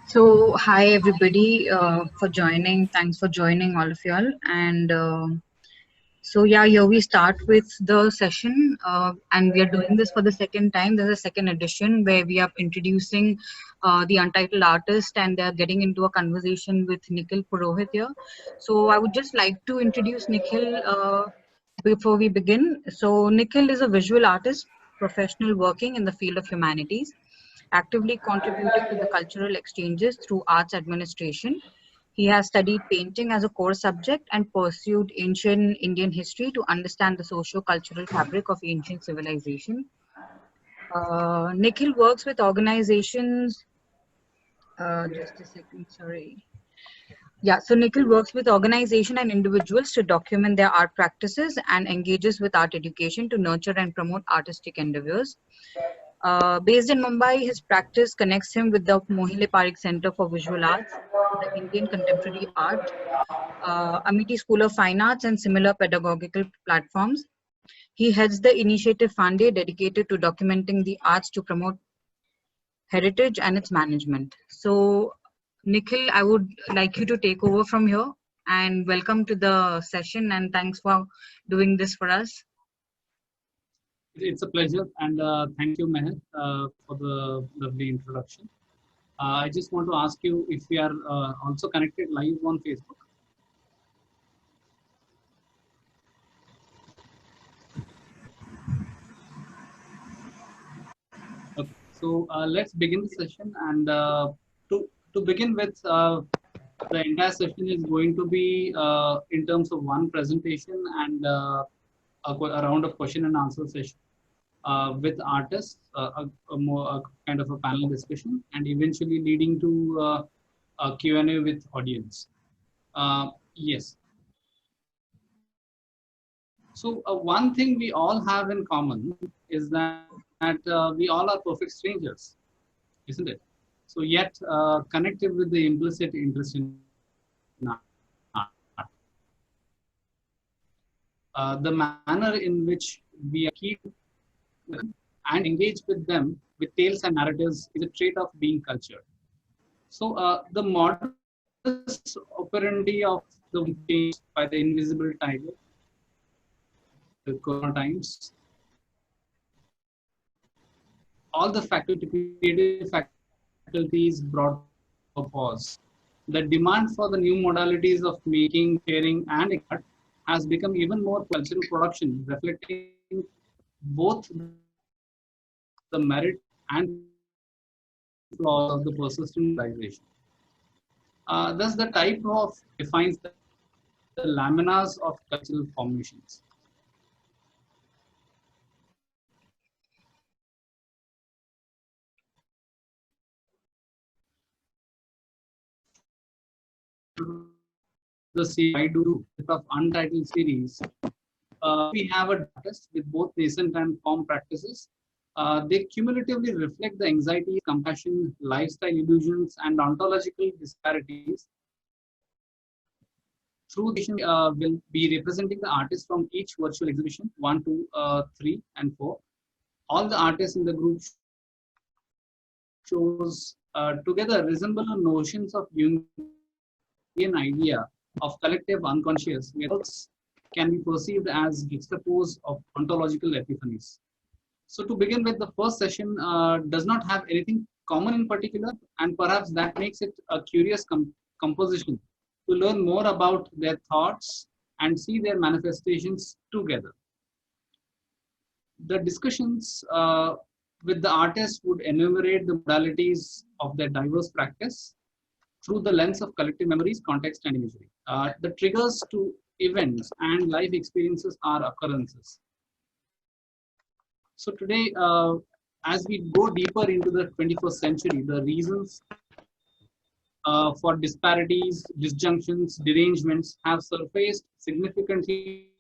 So, hi everybody for joining. Thanks for joining, all of y'all. And yeah, here we start with the session, and we are doing this for the second time. There's a second edition where we are introducing the untitled artist, and they're getting into a conversation with Nikhil Purohit here. So, I would just like to introduce Nikhil before we begin. So, Nikhil is a visual artist, professional working in the field of humanities, actively contributing to the cultural exchanges through arts administration. He has studied painting as a core subject and pursued ancient Indian history to understand the socio-cultural fabric of ancient civilization. Nikhil works with organizations. Just a second, sorry. Yeah, so Nikhil works with organizations and individuals to document their art practices and engages with art education to nurture and promote artistic endeavors. Based in Mumbai, his practice connects him with the Mohile Parikh Center for Visual Arts, the Indian Contemporary Art, Amity School of Fine Arts, and similar pedagogical platforms. He heads the initiative Fande, dedicated to documenting the arts to promote heritage and its management. So, Nikhil, I would like you to take over from here and welcome to the session, and thanks for doing this for us. It's a pleasure, and thank you, Meher, for the lovely introduction. I just want to ask you if we are also connected live on Facebook. Okay, so let's begin the session. And to begin with, the entire session is going to be in terms of one presentation and a round of question and answer session with artists, a kind of a panel discussion, and eventually leading to a Q&A with audience. Yes. So one thing we all have in common is that we all are perfect strangers, isn't it? So yet connected with the implicit interest in art. The manner in which we keep and engage with them with tales and narratives is a trait of being cultured. So the modus operandi of the changed by the invisible tiger, the corona times, all the creative faculties brought to a pause. The demand for the new modalities of making, sharing, and art has become even more cultural production, reflecting both the merit and flaws of the persistent civilization. Thus, the type of defines the laminas of cultural formations. The I do of untitled series. We have a artist with both nascent and form practices. They cumulatively reflect the anxiety, compassion, lifestyle illusions, and ontological disparities. Through the will be representing the artists from each virtual exhibition 1, 2, 3, and 4. All the artists in the group shows together resemble notions of Jungian idea of collective unconscious, where works can be perceived as juxtapose of ontological epiphanies. So to begin with, the first session does not have anything common in particular, and perhaps that makes it a curious composition to learn more about their thoughts and see their manifestations together. The discussions with the artists would enumerate the modalities of their diverse practice through the lens of collective memories, context, and imagery. The triggers to events and life experiences are occurrences. So today, as we go deeper into the 21st century, the reasons for disparities, disjunctions, derangements have surfaced significantly,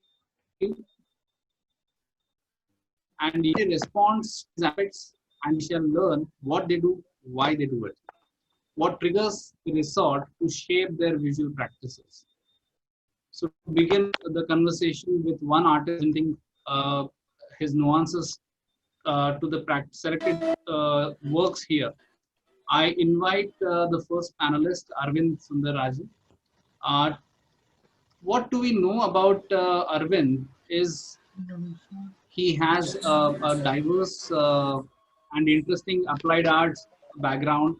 and the response to these aspects, and we shall learn what they do, why they do it, what triggers the resort to shape their visual practices. So to begin the conversation with one artist presenting his nuances to the selected works here. I invite the first panelist, Arvind Sundararajan. Uh, what do we know about Arvind is he has a diverse and interesting applied arts background,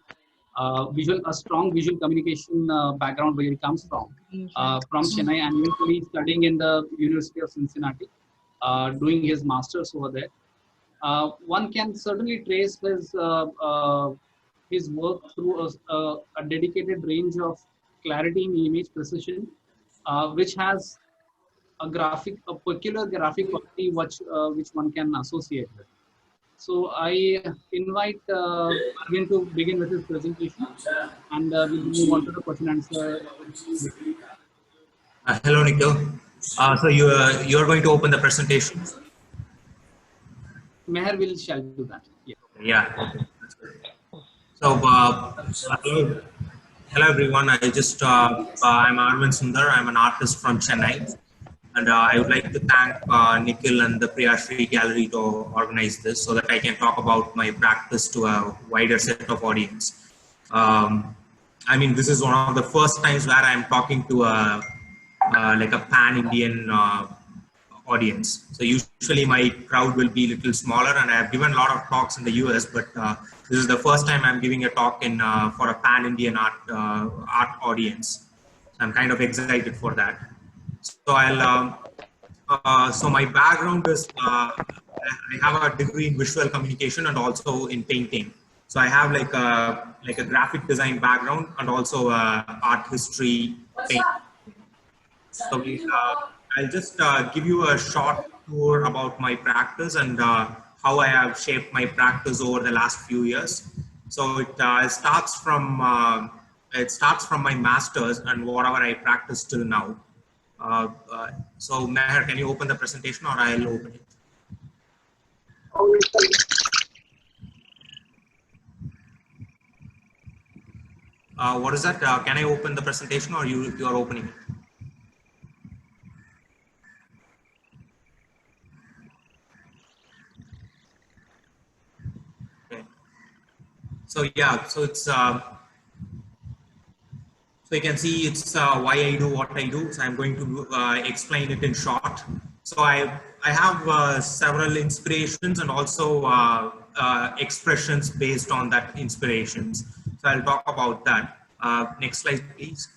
a strong visual communication background where he comes from Chennai, and eventually studying in the University of Cincinnati, doing his masters over there. One can certainly trace his work through a dedicated range of clarity in image precision, which has a peculiar graphic quality which one can associate with. So I invite Arvind to begin with his presentation, and we'll move on to the question answer. Hello, Nikhil. So you're going to open the presentation? Meher will shall do that. Yeah. Yeah. Okay. So hello, everyone. I'm Arvind Sundar. I'm an artist from Chennai, and I would like to thank Nikhil and the Priyashri Gallery to organize this so that I can talk about my practice to a wider set of audience. I mean, this is one of the first times where I'm talking to like a pan-Indian audience. So usually my crowd will be a little smaller, and I have given a lot of talks in the US, but this is the first time I'm giving a talk in for a pan-Indian art audience. So I'm kind of excited for that. So so my background is I have a degree in visual communication and also in painting. So I have like a graphic design background and also art history painting. So I'll just give you a short tour about my practice and how I have shaped my practice over the last few years. So it starts from my masters and whatever I practice till now. So Meher, can you open the presentation, or I'll open it? What is that? Can I open the presentation, or you are opening it? So yeah, so it's so you can see it's why I do what I do. So I'm going to explain it in short. So I have several inspirations and also expressions based on that inspirations. So I'll talk about that. Next slide, please.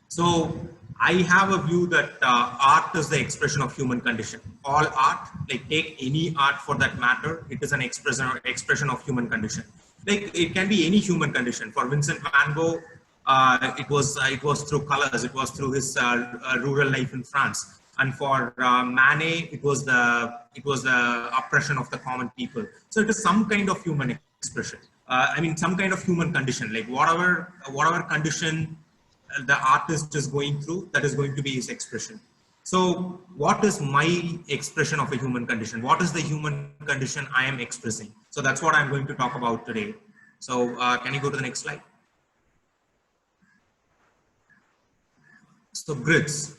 So I have a view that art is the expression of human condition. All art, like take any art for that matter, it is an expression of human condition. Like it can be any human condition. For Vincent van Gogh, it was through colors. It was through his rural life in France. And for Manet, it was the oppression of the common people. So it is some kind of human expression. I mean, some kind of human condition, like whatever condition the artist is going through, that is going to be his expression. So what is my expression of a human condition? What is the human condition I am expressing? So that's what I'm going to talk about today. So can you go to the next slide? So grids.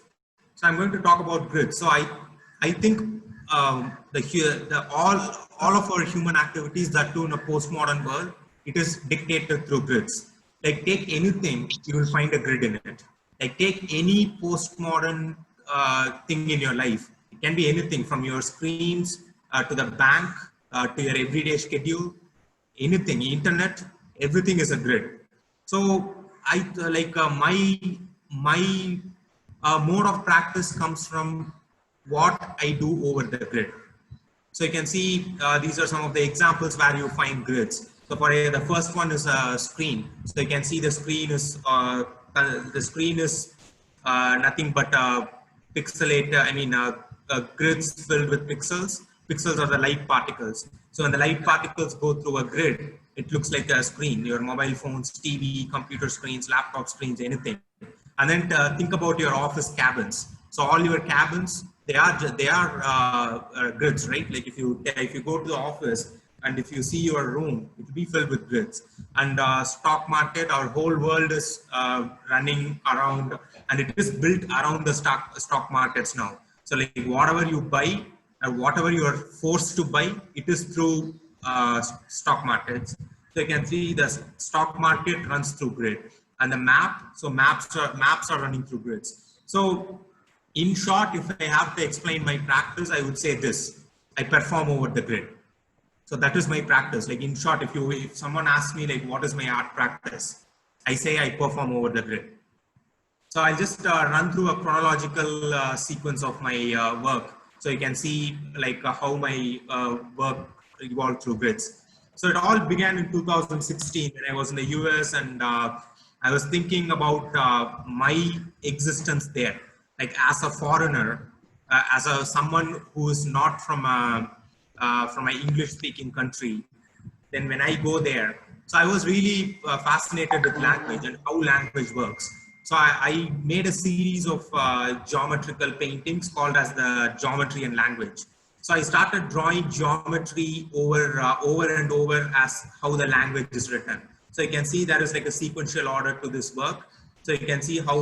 So I'm going to talk about grids. So I think all of our human activities that do in a postmodern world, it is dictated through grids. Like take anything, you will find a grid in it. Like take any postmodern thing in your life. It can be anything from your screens to the bank to your everyday schedule, anything, internet, everything is a grid. So I like my mode of practice comes from what I do over the grid. So you can see these are some of the examples where you find grids. So for the first one is a screen. So you can see the screen is nothing but pixelate. Grids filled with pixels. Pixels are the light particles. So when the light particles go through a grid, it looks like a screen. Your mobile phones, TV, computer screens, laptop screens, anything. And then think about your office cabins. So all your cabins, they are grids, right? Like if you go to the office and if you see your room, it will be filled with grids. And stock market, our whole world is running around, and it is built around the stock markets now. So like whatever you buy or whatever you are forced to buy, it is through stock markets. So you can see the stock market runs through grid, and the map. So maps are running through grids. So in short, if I have to explain my practice, I would say this: I perform over the grid. So that is my practice. Like in short, if someone asks me like what is my art practice, I say I perform over the grid. So I'll just run through a chronological sequence of my work. So you can see like how my work evolved through grids. So it all began in 2016 when I was in the US, and I was thinking about my existence there, like as a foreigner, as a someone who is not from an English speaking country. Then when I go there, so I was really fascinated with language and how language works. So I made a series of geometrical paintings called as the geometry and language. So I started drawing geometry over and over as how the language is written. So you can see there is like a sequential order to this work. So you can see how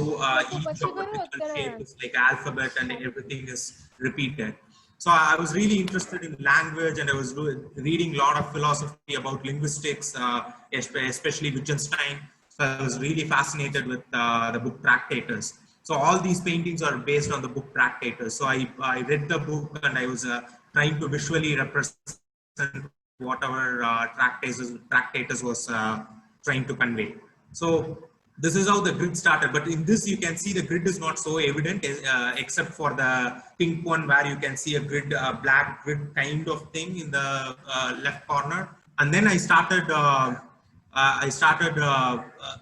each geometrical shape is like alphabet and everything is repeated. So I was really interested in language, and I was reading a lot of philosophy about linguistics, especially Wittgenstein. So I was really fascinated with the book Tractatus. So all these paintings are based on the book Tractatus. So I read the book, and I was trying to visually represent whatever Tractatus was trying to convey. So this is how the grid started, but in this you can see the grid is not so evident except for the pink one where you can see a grid, black grid kind of thing in the left corner. And then I started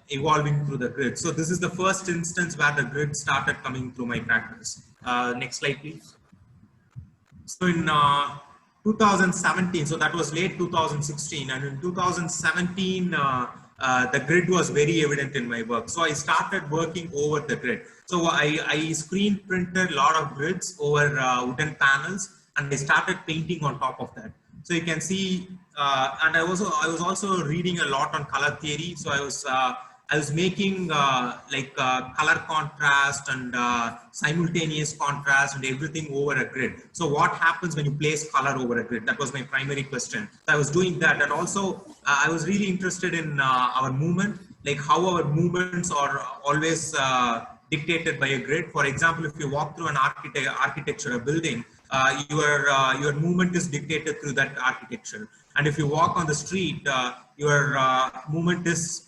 evolving through the grid. So this is the first instance where the grid started coming through my practice. Next slide, please. So in 2017, so that was late 2016, and in 2017, the grid was very evident in my work. So I started working over the grid. So I screen printed a lot of grids over wooden panels, and I started painting on top of that. So you can see, and I was also reading a lot on color theory. So I was making color contrast and simultaneous contrast and everything over a grid. So what happens when you place color over a grid? That was my primary question. So I was doing that, and also I was really interested in our movement, like how our movements are always dictated by a grid. For example, if you walk through an architecture, a building, your movement is dictated through that architecture. And if you walk on the street, your movement is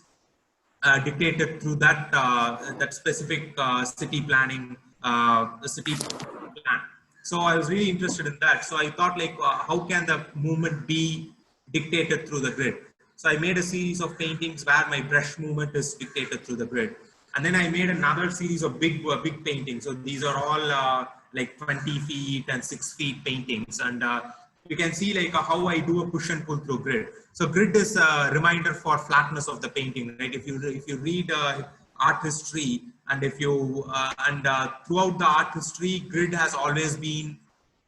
dictated through that that specific city planning, city plan. So I was really interested in that. So I thought like, how can the movement be dictated through the grid? So I made a series of paintings where my brush movement is dictated through the grid. And then I made another series of big paintings. So these are all like 20 feet and 6 feet paintings. And you can see like how I do a push and pull through grid. So grid is a reminder for flatness of the painting, right? If you read art history, and if you throughout the art history, grid has always been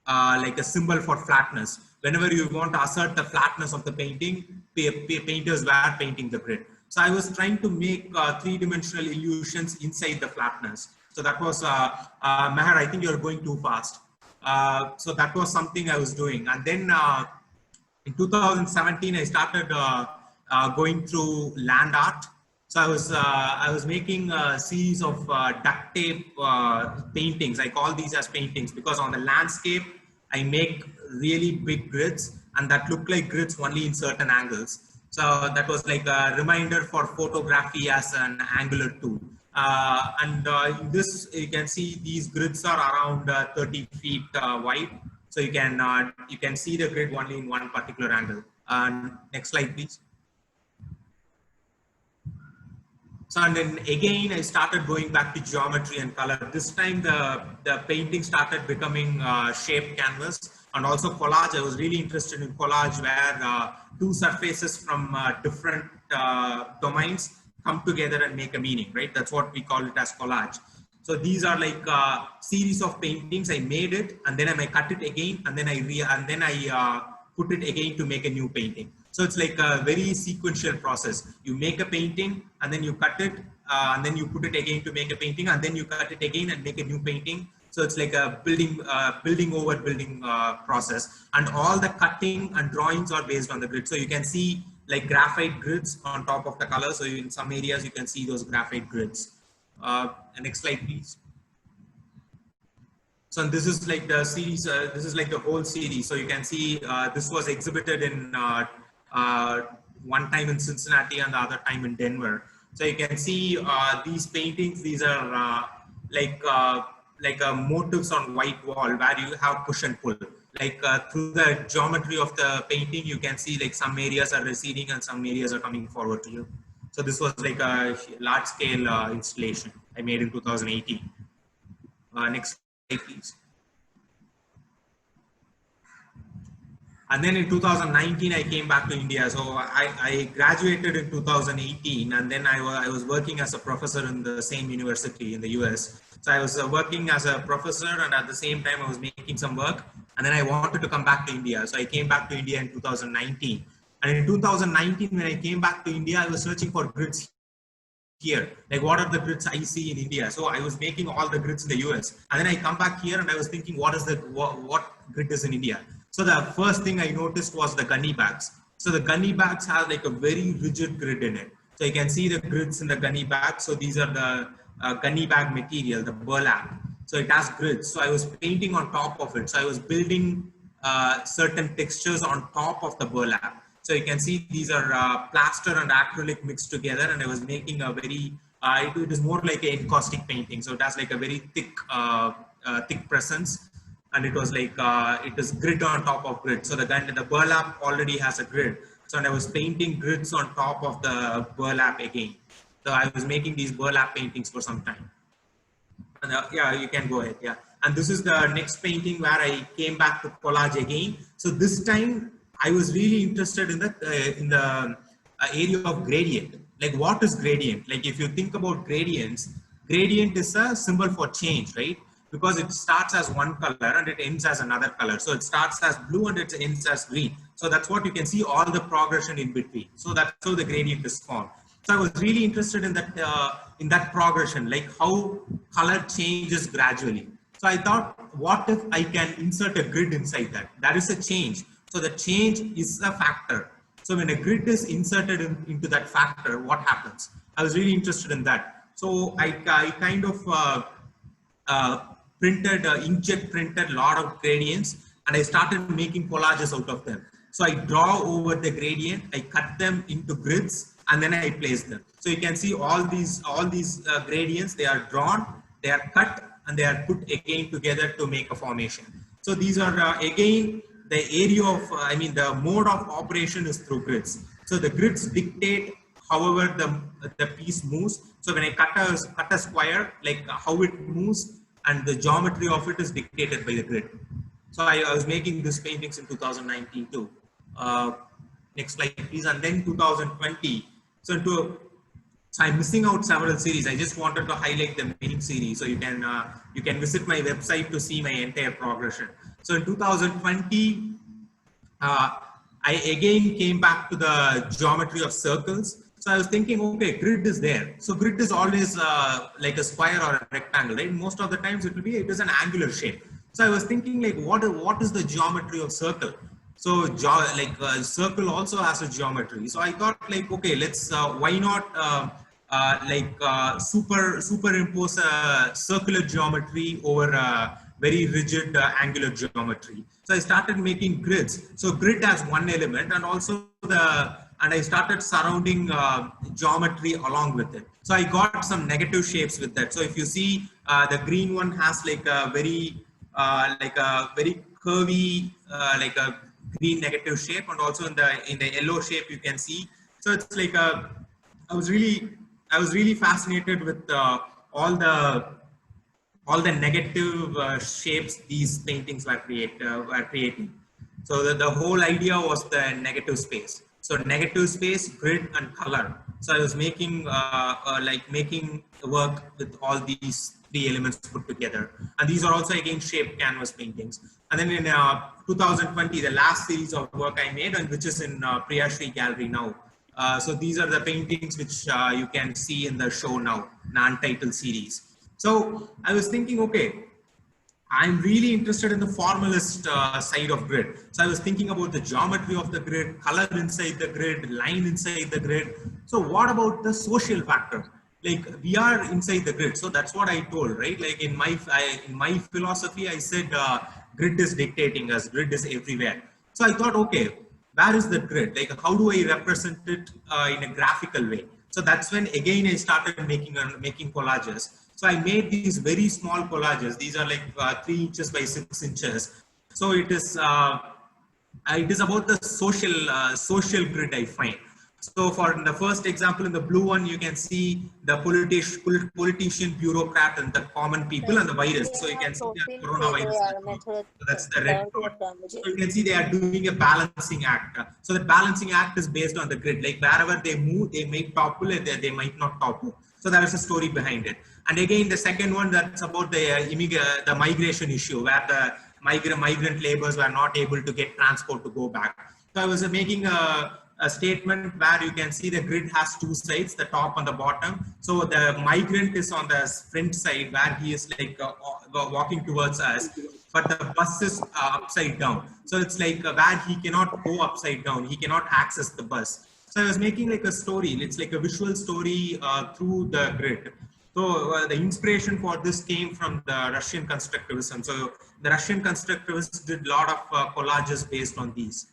like a symbol for flatness. Whenever you want to assert the flatness of the painting, painters were painting the grid. So I was trying to make three-dimensional illusions inside the flatness. So that was Meher, I think you're going too fast. So that was something I was doing. And then in 2017, I started going through land art. So I was making a series of duct tape paintings. I call these as paintings because on the landscape, I make really big grids, and that look like grids only in certain angles. So that was like a reminder for photography as an angular tool. In this, you can see these grids are around 30 feet wide. So you can see the grid only in one particular angle. Next slide, please. So and then again, I started going back to geometry and color. This time the painting started becoming shaped canvas and also collage. I was really interested in collage where two surfaces from different domains come together and make a meaning, right? That's what we call it as collage. So these are like a series of paintings. I made it, and then I cut it again, and then I put it again to make a new painting. So it's like a very sequential process. You make a painting, and then you cut it, and then you put it again to make a painting, and then you cut it again and make a new painting. So it's like a building over building process, and all the cutting and drawings are based on the grid. So you can see like graphite grids on top of the color. So in some areas you can see those graphite grids. Next slide, please. So this is like the series, this is like the whole series. So you can see this was exhibited in one time in Cincinnati and the other time in Denver. So you can see these paintings, these are like motifs on white wall where you have push and pull. Like through the geometry of the painting, you can see like some areas are receding and some areas are coming forward to you. So this was like a large scale installation I made in 2018. Next slide, please. And then in 2019, I came back to India. So I graduated in 2018, and then I was working as a professor in the same university in the US. So I was working as a professor, and at the same time, I was making some work. And then I wanted to come back to India. So I came back to India in 2019. And in 2019, when I came back to India, I was searching for grids here. Like, what are the grids I see in India? So I was making all the grids in the US. And then I come back here and I was thinking, what grid is in India? So the first thing I noticed was the gunny bags. So the gunny bags have like a very rigid grid in it. So you can see the grids in the gunny bag. So these are the gunny bag material, the burlap. So it has grids. So I was painting on top of it. So I was building certain textures on top of the burlap. So you can see these are plaster and acrylic mixed together, and I was making a very, it is more like an encaustic painting. So it has like a very thick, thick presence. And it was like, it is grid on top of grid. So the burlap already has a grid. So and I was painting grids on top of the burlap again. So I was making these burlap paintings for some time. And, yeah, you can go ahead. Yeah. And this is the next painting where I came back to collage again. So this time I was really interested in the area of gradient. Like, what is gradient? Like, if you think about gradients, gradient is a symbol for change, right? Because it starts as one color and it ends as another color. So it starts as blue and it ends as green. So that's what you can see, all the progression in between. So that's how the gradient is formed. So I was really interested in that progression, like how color changes gradually. So I thought, what if I can insert a grid inside that? That is a change. So the change is a factor. So when a grid is inserted into that factor, what happens? I was really interested in that. So I kind of inkjet printed a lot of gradients, and I started making collages out of them. So I draw over the gradient, I cut them into grids, and then I place them. So you can see all these gradients, they are drawn, they are cut, and they are put again together to make a formation. So these are again, the area of, the mode of operation is through grids. So the grids dictate however the piece moves. So when I cut a square, like how it moves, and the geometry of it is dictated by the grid. So I was making these paintings in 2019 too. Next slide, please. And then 2020. So I'm missing out several series. I just wanted to highlight the main series. So you can visit my website to see my entire progression. So in 2020, I again came back to the geometry of circles. So I was thinking, okay, grid is there. So grid is always like a square or a rectangle, right? Most of the times it is an angular shape. So I was thinking, like, what is the geometry of circle? So circle also has a geometry. So I thought, like, okay, let's why not superimpose a circular geometry over a very rigid angular geometry. So I started making grids. So grid has one element, and also and I started surrounding geometry along with it. So I got some negative shapes with that. So if you see, the green one has like a very curvy, like a green negative shape, and also in the yellow shape you can see. So it's like I was really fascinated with all the negative shapes these paintings were creating. So the whole idea was the negative space. So negative space, grid, and color. So I was making making work with all these three elements put together. And these are also again shaped canvas paintings. And then in 2020, the last series of work I made, and which is in Priyashri Gallery now. So these are the paintings which you can see in the show now, an untitled series. So I was thinking, okay, I'm really interested in the formalist side of grid. So I was thinking about the geometry of the grid, color inside the grid, line inside the grid. So what about the social factor? Like we are inside the grid. So that's what I told, right? Like in my philosophy, I said grid is dictating us, grid is everywhere. So I thought, okay, where is the grid? Like how do I represent it in a graphical way? So that's when again I started making collages. So I made these very small collages. These are like 3 inches by 6 inches. So it is about the social grid I find. So for the first example, in the blue one, you can see the politician, bureaucrat, and the common people and the virus. So you can see the coronavirus. So that's the red dot. So you can see they are doing a balancing act. So the balancing act is based on the grid. Like wherever they move, they might topple, they might not topple. So there is a story behind it. And again, the second one, that's about the migration issue, where the migrant laborers were not able to get transport to go back. So I was making a statement where you can see the grid has 2 sides, the top and the bottom. So the migrant is on the front side where he is like walking towards us, but the bus is upside down. So it's like where he cannot go upside down, he cannot access the bus. So I was making like a story, it's like a visual story through the grid. So the inspiration for this came from the Russian constructivism. So the Russian constructivists did a lot of collages based on these.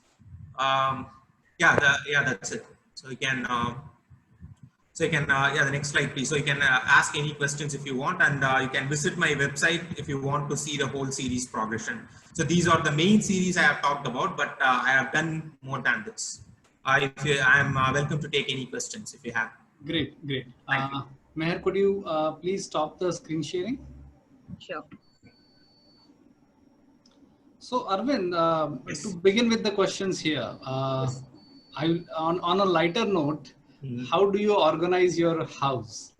Yeah, that's it. So you can, yeah, the next slide, please. So you can ask any questions if you want, and you can visit my website if you want to see the whole series progression. So these are the main series I have talked about, but I have done more than this. I'm welcome to take any questions if you have. Great. Meher, could you please stop the screen sharing? Sure. So Arvind, yes. To begin with the questions here, yes. On a lighter note, how do you organize your house?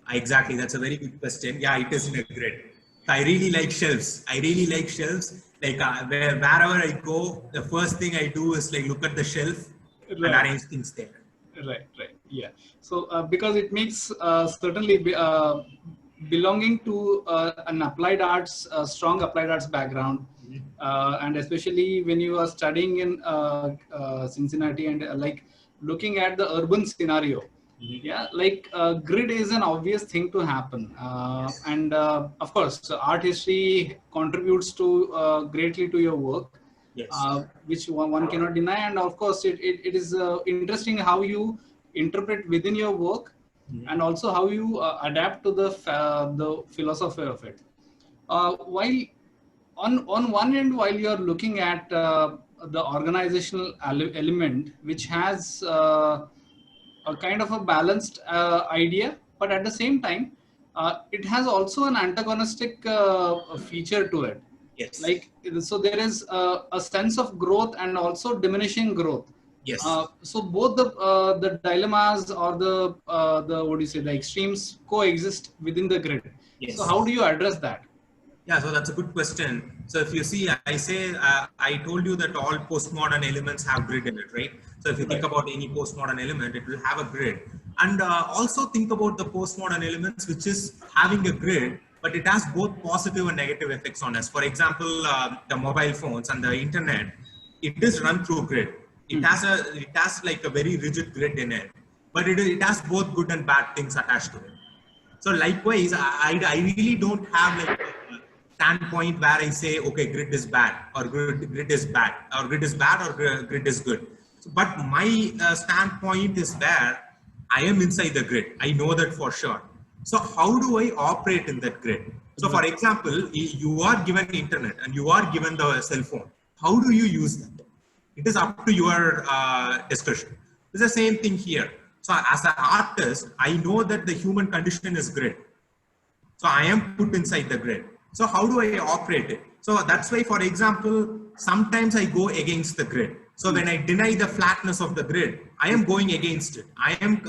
Exactly, that's a very good question. Yeah, it is in a grid. I really like shelves. Like wherever I go, the first thing I do is like look at the shelf and arrange things there. Right. Yeah. So because it makes certainly belonging to an applied arts, strong applied arts background, and especially when you are studying in Cincinnati and like looking at the urban scenario, yeah, like grid is an obvious thing to happen, and of course, art history contributes to greatly to your work. Yes. Which one cannot deny, and of course it is interesting how you interpret within your work, and also how you adapt to the philosophy of it. While on one end, while you are looking at the organizational element, which has a kind of a balanced idea, but at the same time, it has also an antagonistic feature to it. Yes. Like, so there is a sense of growth and also diminishing growth. Yes. So both the dilemmas or the what do you say, the extremes coexist within the grid. Yes. So how do you address that? Yeah, so that's a good question. So if you see, I told you that all postmodern elements have grid in it, right? So if you think about any postmodern element, it will have a grid. And also think about the postmodern elements, which is having a grid, but it has both positive and negative effects on us. For example, the mobile phones and the internet, it is run through grid. It has like a very rigid grid in it, but it has both good and bad things attached to it. So likewise, I really don't have like a standpoint where I say, okay, grid is bad or grid is bad or grid is bad or grid is good. So, but my standpoint is where I am inside the grid. I know that for sure. So how do I operate in that grid? So for example, you are given internet and you are given the cell phone. How do you use that? It is up to your discretion. It's the same thing here. So as an artist, I know that the human condition is grid. So I am put inside the grid. So how do I operate it? So that's why, for example, sometimes I go against the grid. So when I deny the flatness of the grid, I am going against it. I am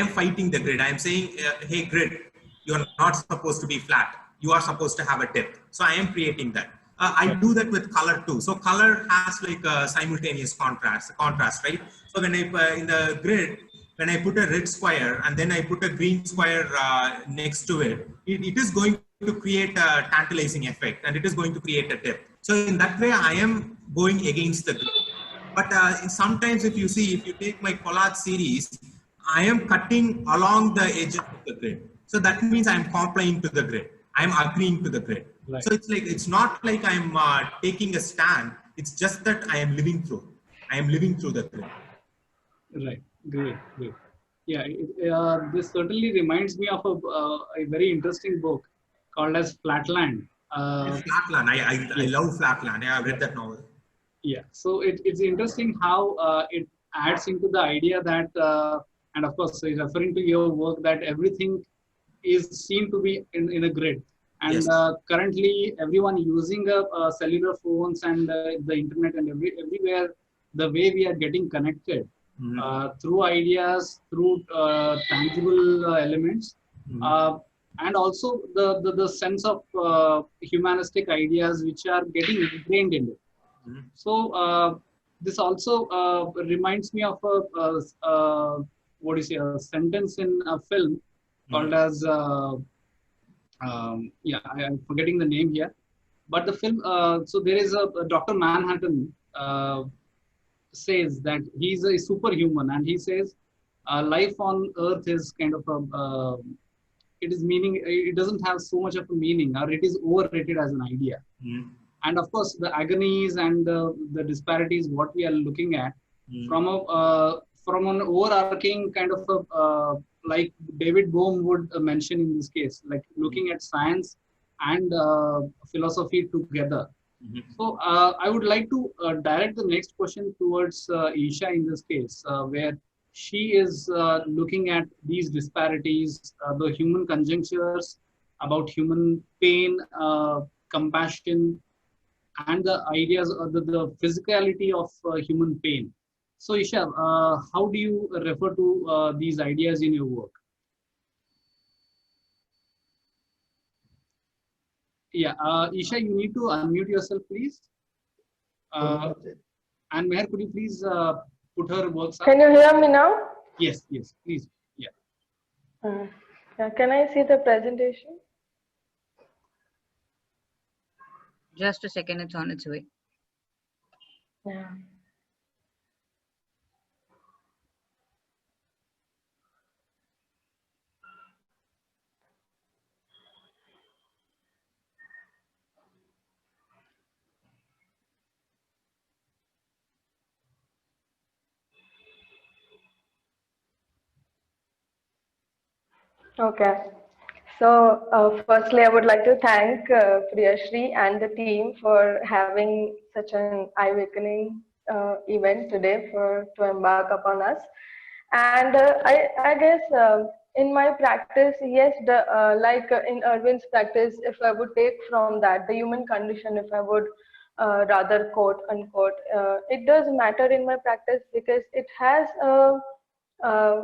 fighting the grid. I am saying, hey grid, you're not supposed to be flat. You are supposed to have a depth. So I am creating that. I do that with color too. So color has like a simultaneous contrast, right? So when I in the grid, when I put a red square and then I put a green square next to it, it is going to create a tantalizing effect and it is going to create a dip. So in that way, I am going against the grid. But sometimes if you see, if you take my collage series, I am cutting along the edges of the grid. So that means I'm complying to the grid. I'm agreeing to the grid. Right. So it's like, it's not like I'm taking a stand. It's just that I am living through. I am living through the grid. Right. Great. Great. Yeah. This certainly reminds me of a very interesting book called as Flatland. Flatland. I Yes. love Flatland. Yeah, I've read that novel. Yeah. So it's interesting how it adds into the idea that, and of course, referring to your work, that everything is seen to be in a grid. And Yes. Currently, everyone using cellular phones and the internet and everywhere, the way we are getting connected through ideas, through tangible elements, and also the sense of humanistic ideas which are getting ingrained in it. So this also reminds me of what is a sentence in a film called as yeah, I'm forgetting the name here, but the film. So there is a Dr. Manhattan says that he's a superhuman, and he says life on Earth is kind of a it is meaning. It doesn't have so much of a meaning, or it is overrated as an idea. And of course, the agonies and the disparities, what we are looking at from an overarching kind of a, like David Bohm would mention in this case, like looking at science and philosophy together. So I would like to direct the next question towards Isha in this case, where she is looking at these disparities, the human conjunctures about human pain, compassion, and the ideas of the physicality of human pain. So Isha, how do you refer to these ideas in your work? Yeah, Isha, you need to unmute yourself, please. And Meher, could you please put her works up? Can you hear me now? Yes, yes, please. Yeah. Yeah. Can I see the presentation? Just a second, it's on its way. Yeah. Okay. So firstly, I would like to thank Priyashri and the team for having such an eye-awakening event today to embark upon us. And I guess in my practice, yes, like in Erwin's practice, if I would take from that the human condition, if I would rather quote unquote, it does matter in my practice because it has a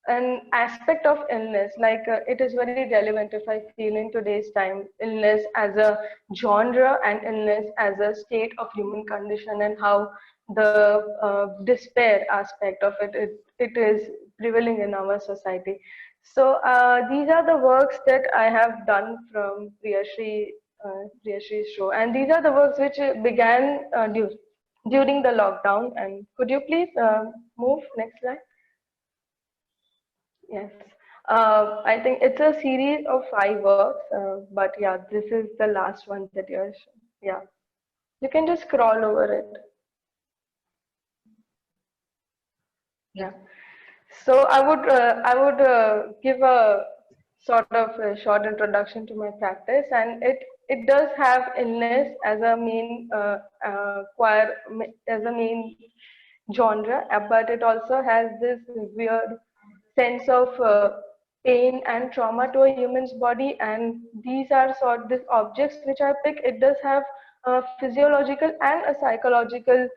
an aspect of illness, like it is very relevant if I feel in today's time, illness as a genre and illness as a state of human condition, and how the despair aspect of it is prevailing in our society. So these are the works that I have done from Priyashri's show, and these are the works which began during the lockdown. And could you please move next slide? Yes, I think it's a series of 5 works, but yeah, this is the last one that you're showing. Yeah, you can just scroll over it. Yeah, so I would give a sort of a short introduction to my practice, and it does have illness as a main as a main genre, but it also has this weird sense of pain and trauma to a human's body, and these are these objects which I pick. It does have a physiological and a psychological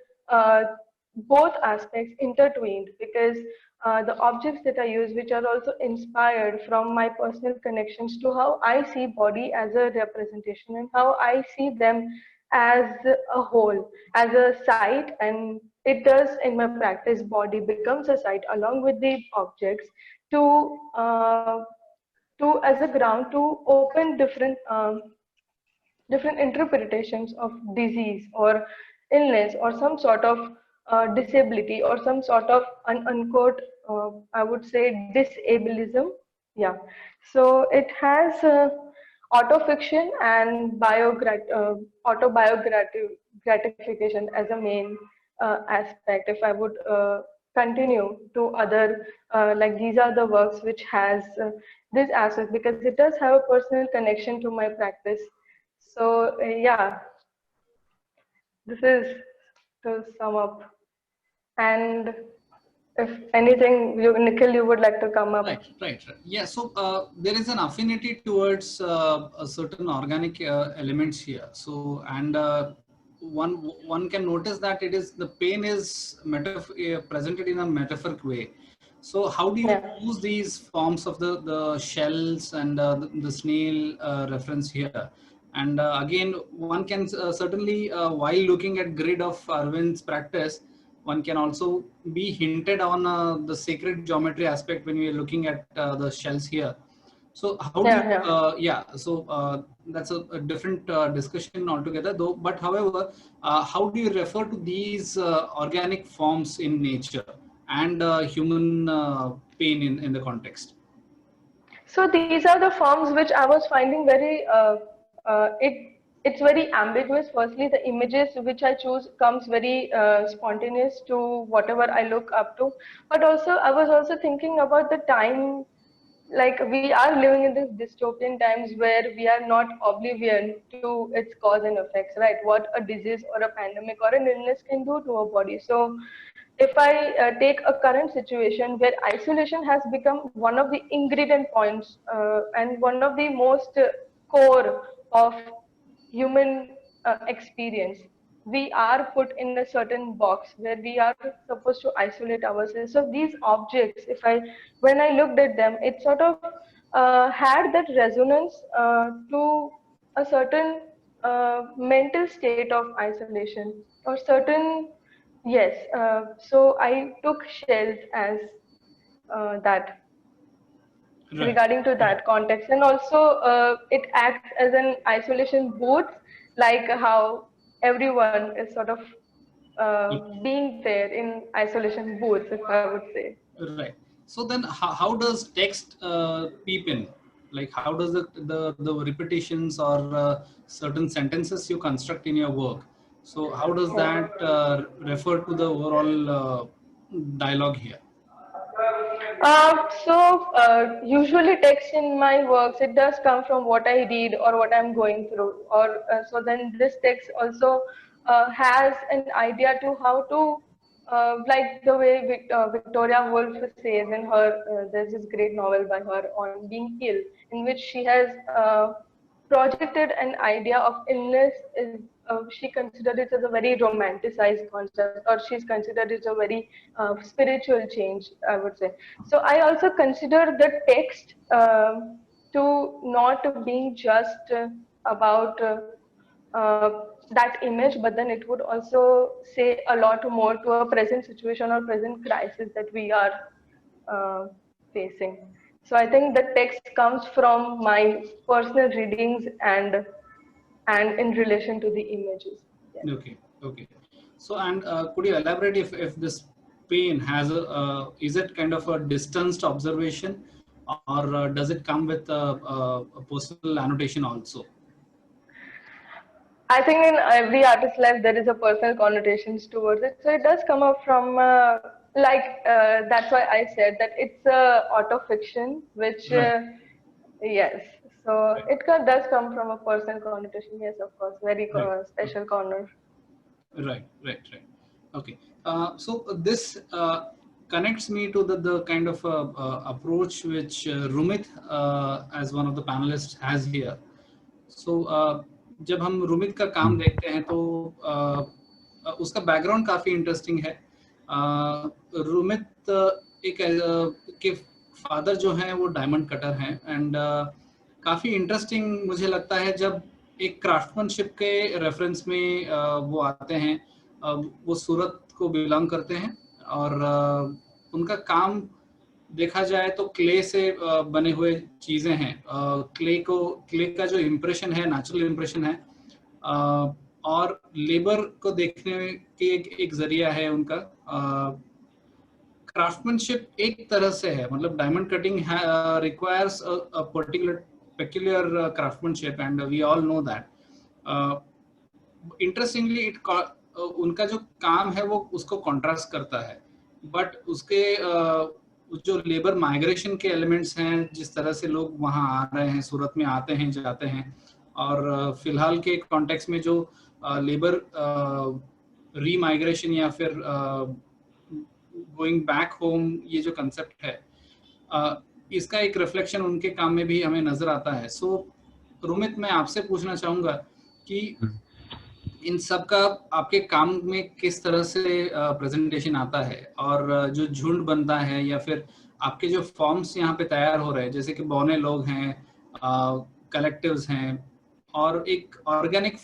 both aspects intertwined, because the objects that I use, which are also inspired from my personal connections to how I see body as a representation and how I see them as a whole, as a site and it does in my practice, body becomes a site along with the objects to as a ground to open different interpretations of disease or illness or some sort of disability or some sort of unquote, I would say, disableism. Yeah. So it has autofiction and autobiographic gratification as a main aspect. If I would continue to other, like these are the works which has this aspect, because it does have a personal connection to my practice. So yeah, this is to sum up. And if anything, Nikhil, you would like to come up? Right. Yeah. So there is an affinity towards a certain organic elements here. So and one can notice that it is the pain is presented in a metaphoric way. So how do you use these forms of the shells and the snail reference here? And again, one can certainly, while looking at grid of Arvind's practice, one can also be hinted on the sacred geometry aspect when we are looking at the shells here. So how do you, so that's a different discussion altogether though. But however, how do you refer to these organic forms in nature and human pain in the context? So these are the forms which I was finding very, it's very ambiguous. Firstly, the images which I choose comes very spontaneous to whatever I look up to. But also, I was also thinking about the time, like we are living in this dystopian times where we are not oblivion to its cause and effects, right? What a disease or a pandemic or an illness can do to our body. So if I take a current situation where isolation has become one of the ingredient points and one of the most core of human experience, we are put in a certain box where we are supposed to isolate ourselves. So these objects, when I looked at them, it sort of had that resonance to a certain mental state of isolation or certain. Yes, so I took shells as that regarding to that context, and also it acts as an isolation booth, like how everyone is sort of being there in isolation booths, if I would say. Right. So then, how does text peep in? Like, how does the repetitions or certain sentences you construct in your work? So, how does that refer to the overall dialogue here? Usually text in my works, it does come from what I read or what I'm going through, or so then this text also has an idea to how to, like the way Victoria Woolf says in her, there's this great novel by her on being ill, in which she has projected an idea of illness is, she considered it as a very romanticized concept, or she's considered it a very spiritual change, I would say. So I also consider the text to not being just about that image, but then it would also say a lot more to a present situation or present crisis that we are facing. So I think the text comes from my personal readings and in relation to the images. Yeah. Okay. So, and could you elaborate if this pain has is it kind of a distanced observation, or does it come with a personal annotation also? I think in every artist's life there is a personal connotations towards it. So it does come up from that's why I said that it's autofiction, which yes. So it does come from a personal connotation. Yes, of course, very special corner. Right. Okay. So this connects me to the kind of approach which Rumit, as one of the panelists, has here. So जब हम रुमित का काम देखते हैं तो उसका background काफी interesting है. रुमित एक के फादर जो हैं वो डायमंड कटर हैं, एंड काफी इंटरेस्टिंग मुझे लगता है जब एक क्राफ्टमैनशिप के रेफरेंस में वो आते हैं. वो सूरत को बिलोंग करते हैं और उनका काम देखा जाए तो क्ले से बने हुए चीजें हैं। क्ले का जो इम्प्रेशन है नेचुरल इम्प्रेशन है, और लेबर को देखने की एक जरिया है उनका। क्राफ्टमैनशिप एक तरह से है, मतलब diamond cutting requires a particular peculiar craftsmanship and we all know that. Interestingly उनका जो काम है वो उसको कॉन्ट्रास्ट करता है, बट उसके जो लेबर माइग्रेशन के एलिमेंट्स हैं, जिस तरह से लोग वहाँ आ रहे हैं, सूरत में आते हैं जाते हैं, और फिलहाल के कॉन्टेक्स्ट में जो लेबर रीमाइग्रेशन या फिर गोइंग बैक होम, ये जो कंसेप्ट है, इसका एक रिफ्लेक्शन उनके काम में भी हमें नजर आता है। सो रोमित, मैं आपसे पूछना चाहूंगा कि इन सब का आपके काम में किस तरह से प्रेजेंटेशन आता है, और जो झुंड बनता है या फिर आपके जो फॉर्म्स यहाँ पे तैयार हो रहे हैं, जैसे कि बौने लोग हैं, कलेक्टिव्स हैं, और एक ऑर्गेनिक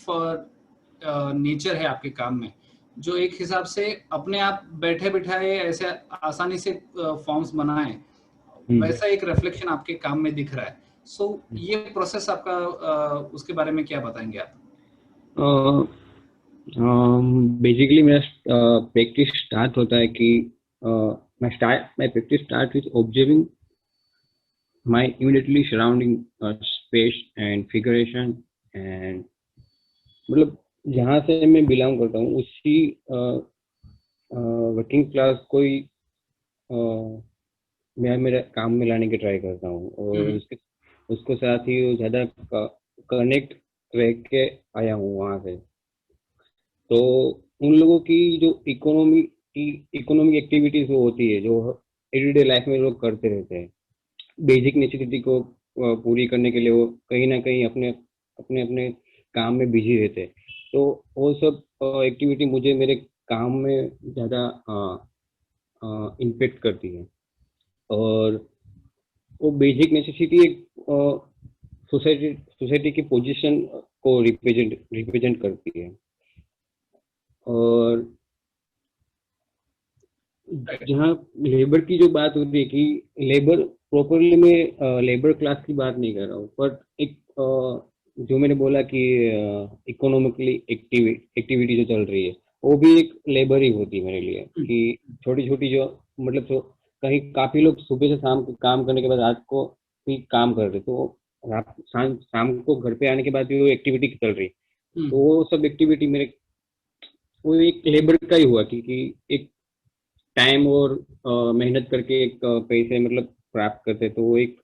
नेचर है आपके काम में, जो एक हिसाब से अपने आप बैठे बिठाए ऐसे आसानी से फॉर्म्स बनाएं, वैसा एक रिफ्लेक्शन आपके काम में दिख रहा है। सो ये प्रोसेस आपका, उसके बारे में क्या बताएंगे आप? बेसिकली मेरा प्रैक्टिस स्टार्ट होता है कि my practice start with observing my immediately surrounding space and figuration, and मतलब जहाँ से मैं बिलोंग करता हूँ उसी वर्किंग क्लास कोई मैं मेरे काम में लाने की ट्राई करता हूँ, और उसको साथ ही ज़्यादा कनेक्ट रह के आया हूँ वहाँ से। तो उन लोगों की जो इकोनॉमिक एक्टिविटीज होती है, जो एवरीडे लाइफ में लोग करते रहते हैं, बेसिक नेसेसिटी को पूरी करने के लिए वो कहीं ना कहीं अपने अपने काम में बिजी रहते हैं। तो वो सब एक्टिविटी मुझे मेरे काम में ज़्यादा इम्पेक्ट करती है, और वो बेसिक नेसेसिटी एक सोसाइटी की पोजीशन को रिप्रेजेंट करती है। और जहाँ लेबर की जो बात होती है कि लेबर प्रॉपरली, मैं लेबर क्लास की बात नहीं कर रहा हूँ, पर एक जो मैंने बोला कि इकोनॉमिकली एक्टिविटी जो चल रही है वो भी एक लेबर ही होती है मेरे लिए। कि छोटी छोटी जो मतलब जो कहीं काफी लोग सुबह से शाम को काम करने के बाद रात को भी काम कर रहे, तो रात शाम को घर पे आने के बाद भी वो एक्टिविटी चल रही, तो वो सब एक्टिविटी मेरे वो एक लेबर का ही हुआ कि एक टाइम और मेहनत करके एक पैसे मतलब प्राप्त करते, तो वो एक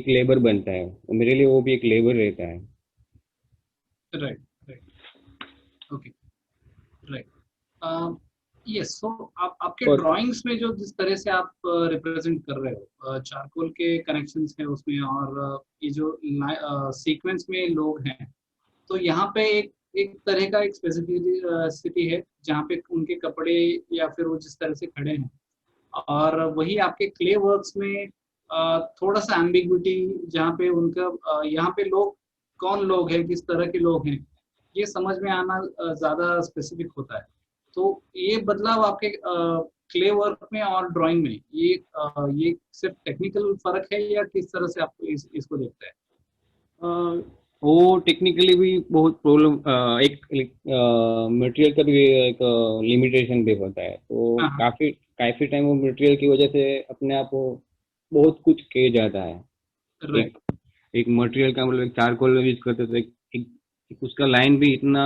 लेबर बनता है, और मेरे लिए वो भी एक लेबर रहता है। Right, okay, right, yes. So आपके ड्राइंग्स में जो जिस तरह से आप रिप्रेजेंट कर रहे हो, चारकोल के कनेक्शंस हैं उसमें, और ये जो सीक्वेंस में लोग हैं, तो यहाँ पे एक तरह का एक स्पेसिफिसिटी है जहाँ पे उनके कपड़े या फिर वो जिस तरह से खड़े हैं, और वही आपके क्ले वर्क्स में थोड़ा सा एम्बिग्विटी, जहाँ पे उनका यहाँ पे लोग कौन लोग हैं, किस तरह के लोग हैं, ये समझ में आना ज्यादा स्पेसिफिक होता है। तो ये बदलाव आपके क्ले वर्क में और ड्राइंग में ये सिर्फ टेक्निकल फर्क है, या किस तरह से आप इसको देखते हैं? वो टेक्निकली भी बहुत प्रॉब्लम, एक मटेरियल का भी एक लिमिटेशन भी होता है। तो काफी टाइम वो मटेरियल की वजह से अपने आप को बहुत कुछ किया जाता है। एक मटेरियल का मतलब चारकोल यूज करते तो एक उसका लाइन भी इतना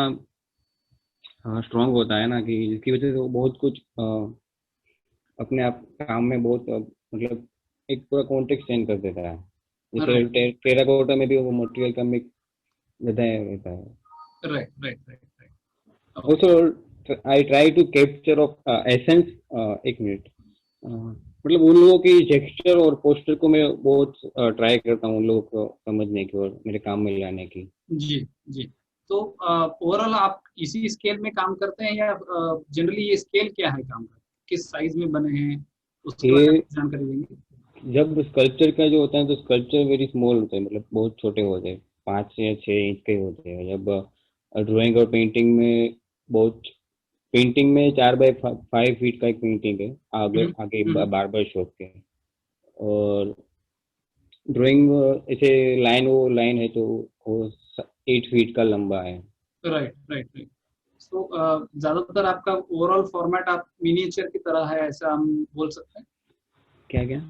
स्ट्रांग होता है ना, कि जिसकी वजह से वो बहुत कुछ अपने आप काम में बहुत मतलब एक पूरा कॉन्टेक्स्ट चेंज कर देता है। जैसे टेराकोटा में भी वो मटेरियल का मिक्स रहता है। Right. Also, I try to capture of essence, एक मिनट, मतलब उन लोगों की जेस्चर और पोस्टर को मैं बहुत ट्राई करता हूँ उन लोगों को समझने की और मेरे काम में लाने की। जी। तो ओवरऑल आप इसी स्केल में काम करते हैं, या जनरली ये स्केल क्या है काम का, किस साइज में बने हैं, उसके बारे में जानकारी देंगे? जब स्कल्पचर का जो होता है तो स्कल्पचर वेरी स्मॉल होता है, मतलब बहुत छोटे होते हैं, 5 या 6 इंच के होते हैं। जब ड्राइंग और पेंटिंग में बहुत पेंटिंग में 4x5 फीट का एक पेंटिंग है आगे हम्म। बार्बर शॉप के, और ड्राइंग ऐसे वो लाइन है तो वो 8 फीट का लंबा है। Right right right. सो ज्यादातर आपका ओवरऑल फॉर्मेट आप मिनिएचर की तरह है, ऐसा हम बोल सकते हैं। क्या क्या?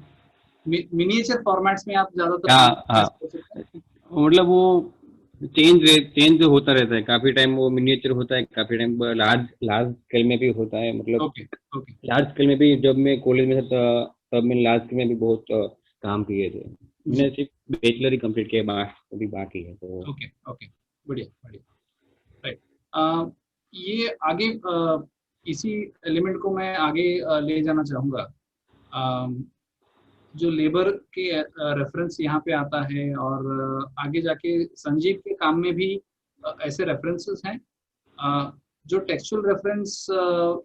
मिनिएचर फॉर्मेट्स में आप ज्यादातर हाँ काम हाँ, ऐसा बोल सकते हैं। मतलब वो चेंज होता रहता है, काफी टाइम वो मिनिएचर होता है, काफी टाइम लार्ज लार्ज स्केल में भी होता है। मतलब ओके ओके लार्ज स्केल में भी जब मैं कॉलेज में था तब मैं लार्ज स्केल में भी बहुत काम किए थे। मैंने सिर्फ बैचलर ही कंप्लीट किया, अभी बाकी है तो। ओके ओके, बढ़िया बढ़िया, राइट। ये आगे इसी एलिमेंट को मैं आगे ले जाना चाहूँगा। जो लेबर के रेफरेंस यहाँ पे आता है, और आगे जाके संजीव के काम में भी ऐसे रेफरेंसेस हैं। जो टेक्सचुअल रेफरेंस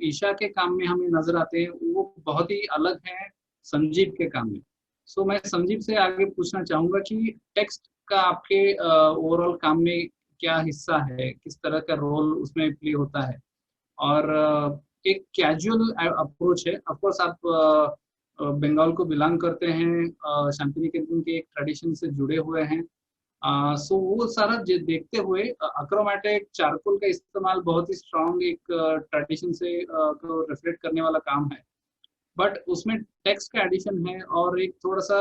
ईशा के काम में हमें नजर आते हैं, वो बहुत ही अलग हैं संजीव के काम में। सो मैं संजीव से आगे पूछना चाहूँगा कि टेक्स्ट का आपके ओवरऑल काम में क्या हिस्सा है, किस तरह का रोल उसमें प्ले होता है, और एक कैजुअल अप्रोच है। ऑफकोर्स आप बंगाल को बिलोंग करते हैं, शांति निकेतन के एक ट्रेडिशन से जुड़े हुए हैं। सो वो सारा देखते हुए अक्रोमेटिक चारकोल का इस्तेमाल बहुत ही स्ट्रॉन्ग एक ट्रेडिशन से को रिफ्लेक्ट करने वाला काम है, बट उसमें टेक्स्ट का एडिशन है और एक थोड़ा सा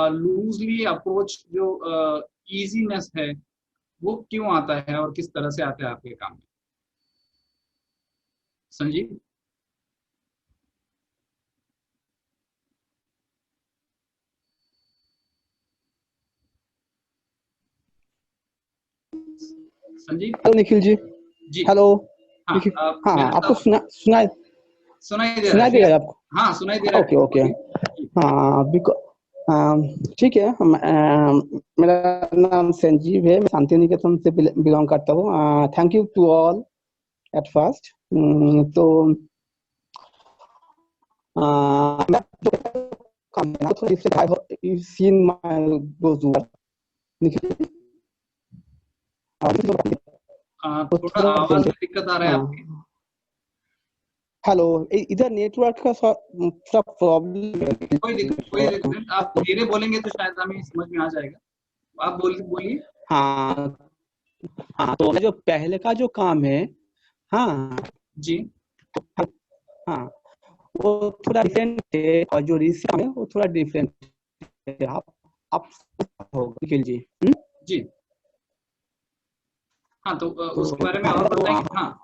लूजली अप्रोच जो इजीनेस है, वो क्यों आता है और किस तरह से आता है आपके काम में, संजीव? संजीव हेलो निखिल जी। जी। हेलो हाँ, निखिल। हाँ मेरा आपको सुनाई सुनाई दे सुनाई दे रहा रहा है? है आपको? हाँ, सुनाई दे रहा ओके है। ओके। बोलिए। हाँ ठीक है। मेरा नाम संजीव है, मैं शांति निकेतन से बिलोंग करता हूँ। Thank you to all at first. तो मैं थोड़ा इससे I hope you seen my those work Nikhil. थोड़ा आवाज में दिक्कत आ रहा है आपकी। हेलो, इधर नेटवर्क का थोड़ा प्रॉब्लम है। कोई दिक्कत नहीं, आप धीरे बोलेंगे तो शायद हमें समझ में आ जाएगा। आप बोलिए। हाँ हाँ, तो जो पहले का जो काम है, हाँ जी। हाँ, वो थोड़ा डिफरेंट है, और जो रिसेंट है वो थोड़ा डिफरेंट है। आप होगा निखिल जी। जी हाँ, तो उसके बारे में और बताएंगे। हाँ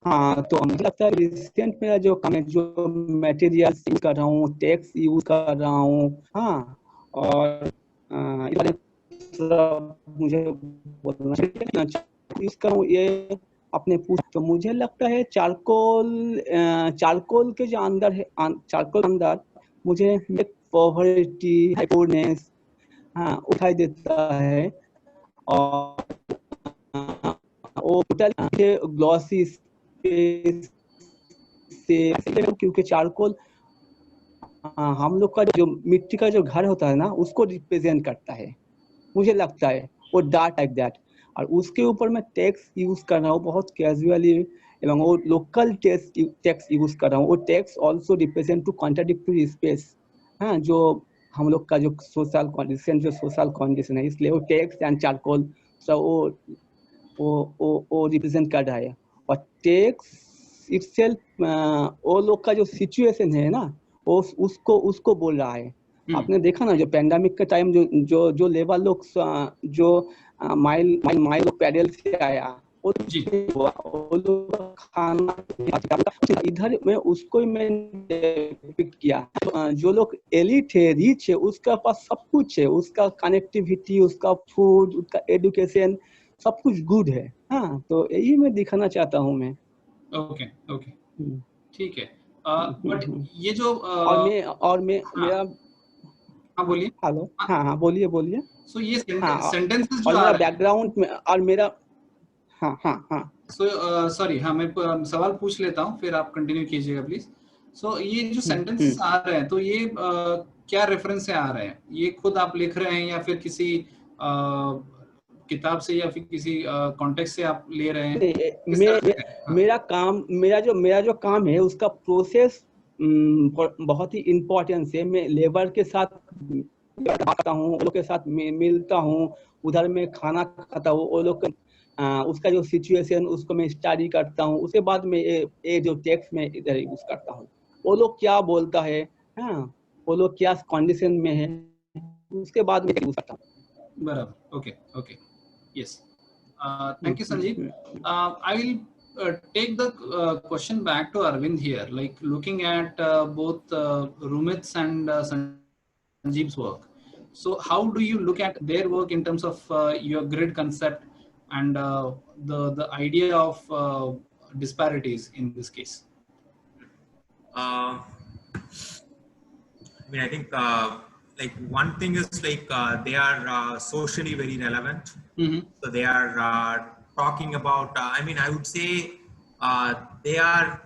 हाँ, तो मुझे लगता है रिसेंट मेरा जो काम है, जो मटेरियल यूज कर रहा हूँ, टेक्स्ट यूज कर रहा हूँ, हाँ, और इस बारे में थोड़ा मुझे बोलना यूज करूँ ये अपने पूछ। तो मुझे लगता है चारकोल के जो अंदर है, चारकोल के अंदर मुझे पॉवर्टी, हाइपोनेस हाँ उठाई देता है, और वो ग्लॉसी से क्योंकि चारकोल हम लोग का जो मिट्टी का जो घर होता है ना, उसको रिप्रेजेंट करता है, मुझे लगता है वो डार्क लाइक दैट। और उसके ऊपर मैं टेक्स्ट यूज कर रहा हूँ बहुत कैजुअली, एवं वो लोकल टेक्स्ट यूज कर रहा हूँ। वो text also represent to contradictory space, हाँ, जो हम लोग का जो सोशल कंडीशन, जो सोशल कंडीशन है, इसलिए वो टेक्स्ट एंड चारकोल सब वो रिप्रेजेंट कर रहा है। और टेक्स्ट इटसेल्फ वो लोग का जो सिचुएशन है ना, वो उसको बोल रहा है। आपने देखा ना, जो पैंडेमिक के टाइम जो लेबर लोग जो माइल पैदल से आया, वो लोग खाना इधर में उसको ही मैंने डिपिक्ट किया। जो लोग एलिट है, रिच है, उसका पास सब कुछ है, उसका कनेक्टिविटी, उसका फूड, उसका एजुकेशन, सब कुछ गुड है। हाँ, तो यही मैं दिखाना चाहता हूँ मैं। ओके ओके, ठीक है। बट ये जो और मैं मेरा हाँ बोलिए। हेलो, हाँ बोलिए। सो ये हाँ, सेंटेंसेस जो और आ मेरा रहे हैं, बैकग्राउंड में और मेरा हाँ सो सॉरी, हाँ मैं सवाल पूछ लेता हूँ, फिर आप कंटिन्यू कीजिएगा प्लीज। सो ये जो सेंटेंसेस आ रहे हैं, तो ये क्या रेफरेंस से आ रहे हैं? ये खुद आप लिख रहे हैं या फिर किताब से या फिर किसी कॉन्टेक्स्ट से आप ले रहे हैं? मेरा जो काम है उसका प्रोसेस बहुत ही इम्पोर्टेंस है। मैं लेबर के साथ आता हूँ, उन लोग के साथ मिलता हूँ, उधर में खाना खाता हूँ, वो लोग उसका जो सिचुएशन उसको मैं स्टडी करता हूँ, उसके बाद में ये जो टेक्स्ट में इधर यूज करता हूँ, वो लोग क्या बोलता है, हाँ वो लोग क्या कंडीशन में है, उसके बाद में यूज करता हूँ। बराबर, okay okay, yes, thank you Sanjeev. I will take the question back to Arvind here, like looking at both Rumit's and Sanjeev's work. So how do you look at their work in terms of your grid concept and the idea of disparities in this case? I mean, I think like one thing is like they are socially very relevant. So they are talking about. I mean, I would say they are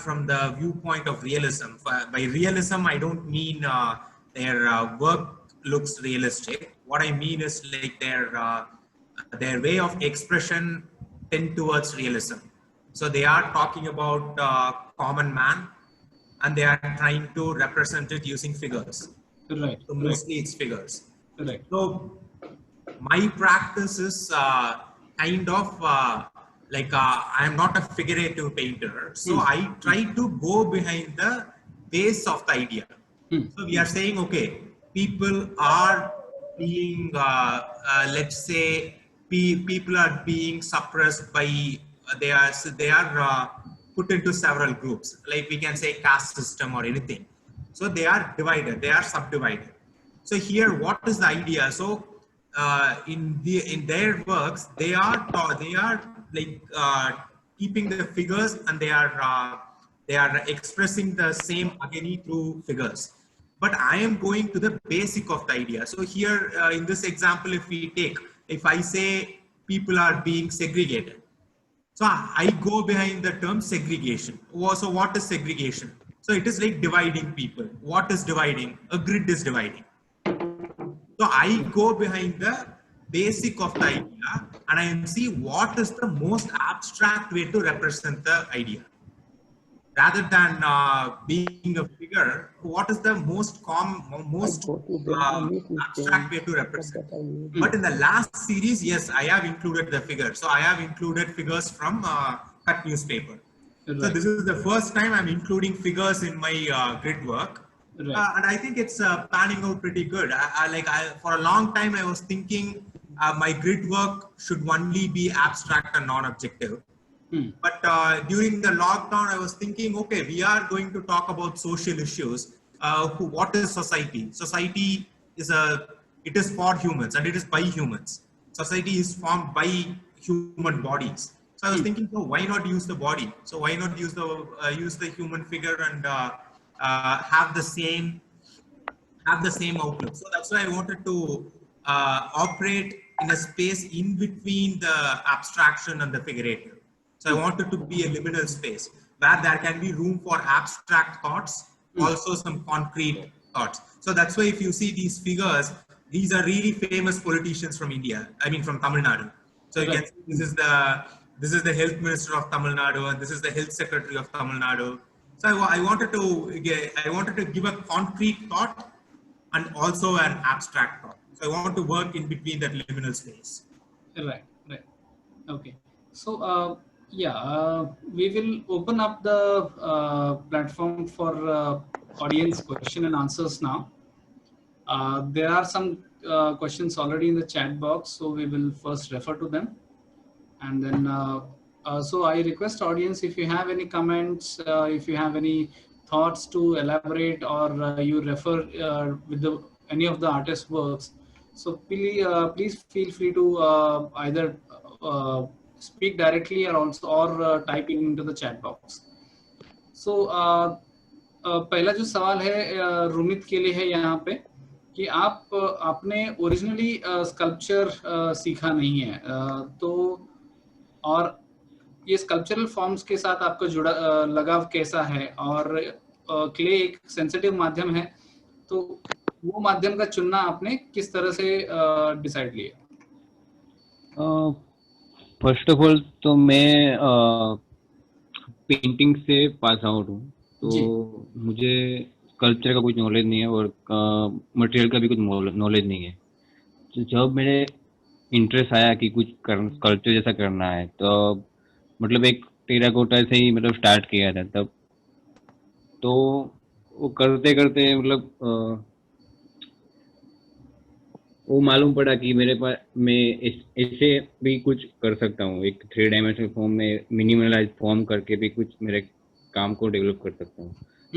from the viewpoint of realism. By realism, I don't mean their work looks realistic. What I mean is like their way of expression tend towards realism. So they are talking about common man, and they are trying to represent it using figures. Right. So mostly it's figures. Right. So my practice is kind of like I am not a figurative painter. So I try to go behind the base of the idea. So we are saying, okay, people are being, let's say, people are being suppressed by, they are put into several groups, like we can say caste system or anything. So they are divided, they are subdivided. So here, what is the idea? So in their works, they are like keeping the figures, and they are expressing the same agony through figures. But I am going to the basic of the idea. So here in this example, if I say people are being segregated, so I go behind the term segregation. So what is segregation? So it is like dividing people. What is dividing? A grid is dividing. So I go behind the basic of the idea, and I see what is the most abstract way to represent the idea. Rather than being a figure, what is the most abstract way to represent? But in the last series, yes, I have included the figure. So I have included figures from cut newspaper. Right. So this is the first time I'm including figures in my grid work. Right. And I think it's panning out pretty good. For a long time, I was thinking my grid work should only be abstract and non-objective. But during the lockdown, I was thinking, okay, we are going to talk about social issues. What is society? Society is it is for humans, and it is by humans. Society is formed by human bodies. So I was thinking, so why not use the body? So why not use the human figure and have the same outlook? So that's why I wanted to operate in a space in between the abstraction and the figurative. So I wanted to be a liminal space where there can be room for abstract thoughts, also some concrete thoughts. So that's why if you see these figures, these are really famous politicians from India. I mean, from Tamil Nadu. So you can see this is the health minister of Tamil Nadu, and this is the health secretary of Tamil Nadu. So I wanted to give a concrete thought and also an abstract thought. So I want to work in between that liminal space. Right. Okay. So we will open up the platform for audience question and answers now. There are some questions already in the chat box, so we will first refer to them. And then, so I request audience, if you have any comments, if you have any thoughts to elaborate, or you refer with any of the artist's works, so please feel free to either speak directly or type into the chat box. So पहला जो सवाल है रुमित के लिए है यहाँ पे कि आपने ओरिजिनली स्कल्पचर सीखा नहीं है, तो और ये स्कल्पचरल फॉर्म्स के साथ आपका लगाव कैसा है, और क्ले एक सेंसिटिव माध्यम है, तो वो माध्यम का चुनना आपने किस तरह से डिसाइड किया? फर्स्ट ऑफ ऑल तो मैं पेंटिंग से पास आउट हूँ, जी तो मुझे कल्चर का कुछ नॉलेज नहीं है और मटेरियल का भी कुछ नॉलेज नहीं है। तो जब मेरे इंटरेस्ट आया कि कुछ कल्चर जैसा करना है, तो मतलब एक टेराकोटा से ही मतलब स्टार्ट किया था तब। तो वो करते करते मतलब वो मालूम पड़ा कि मेरे पास मैं ऐसे भी कुछ कर सकता हूँ, एक 3 डायमेंशनल फॉर्म में मिनिमलाइज फॉर्म करके भी कुछ मेरे काम को डेवलप कर सकता हूँ।